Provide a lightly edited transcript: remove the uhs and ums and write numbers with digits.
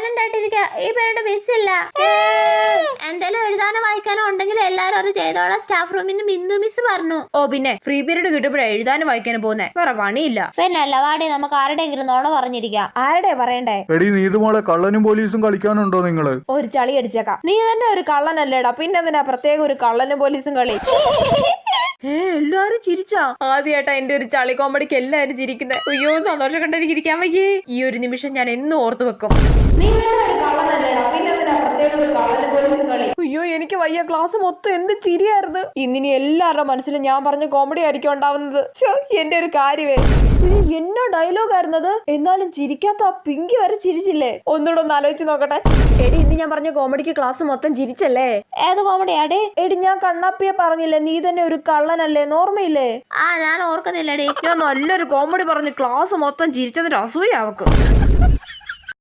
Silent ആയിട്ടിരിക്കുക. ഈ പേരുടെ മിസ്സില്ല. എന്തായാലും എഴുതാനോ വായിക്കാനോ ഉണ്ടെങ്കിൽ എല്ലാരും അത് ചെയ്തോളാം. സ്റ്റാഫ് റൂമിൽ നിന്ന് ബിന്ദു മിസ് പറഞ്ഞു. ഓ പിന്നെ ഫ്രീ പീരീഡ് കിട്ടുമ്പോഴേ എഴുതാനും വായിക്കാനും പോകുന്നേ, വേറെ പണിയില്ല. പിന്നെ അല്ല വാടി, നമുക്ക് ആരുടെയെങ്കിലും നോണ പറഞ്ഞിരിക്കാം. ആരുടെ പറയണ്ടേ? എടി നീതുമോളെ, കള്ളനും പോലീസും കളിക്കാനുണ്ടോ നിങ്ങള്? ഒരു ചളി അടിച്ചേക്കാം. നീ തന്നെ ഒരു കള്ളനല്ലേടാ, പിന്നെ എന്തിനാ പ്രത്യേക ഒരു കള്ളനും പോലീസും കളി? എല്ലാരും ചിരിച്ചാ? ആദ്യമായിട്ടാ എന്റെ ഒരു ചളി കോമഡിക്ക് എല്ലാരും ചിരിക്കുന്നത്. അയ്യോ, സന്തോഷം കണ്ടെനിക്ക് ഇരിക്കാൻ വയ്യേ. ഈ ഒരു നിമിഷം ഞാൻ എന്നും ഓർത്തു വെക്കും. നീ അയ്യോ, എനിക്ക് വയ്യ. ക്ലാസ് മൊത്തം എന്ത് ചിരിയായിരുന്നു. ഇന്നിനി എല്ലാവരുടെ മനസ്സിലും ഞാൻ പറഞ്ഞ കോമഡി ആയിരിക്കും ഉണ്ടാവുന്നത്. എന്റെ ഒരു കാര്യമേ, എന്നോ ഡയലോഗ് ആയിരുന്നത്. എന്നാലും ചിരിക്കാത്ത ആ പിങ്കി വരെ ചിരിച്ചില്ലേ? ഒന്നുകൂടെ ഒന്ന് ആലോചിച്ച് നോക്കട്ടെ. എടി, ഇന്ന് ഞാൻ പറഞ്ഞ കോമഡിക്ക് ക്ലാസ് മൊത്തം ചിരിച്ചല്ലേ? ഏത് കോമഡിയാടി? എടി, ഞാൻ കണ്ണാപ്പിയെ പറഞ്ഞില്ലേ, നീ തന്നെ ഒരു കള്ളനല്ലേ, ഓർമ്മയില്ലേ? ഞാൻ ഓർക്കുന്നില്ലടി. ഞാൻ നല്ലൊരു കോമഡി പറഞ്ഞ് ക്ലാസ് മൊത്തം ചിരിച്ചതിന്റെ അസൂയ അവക്ക്.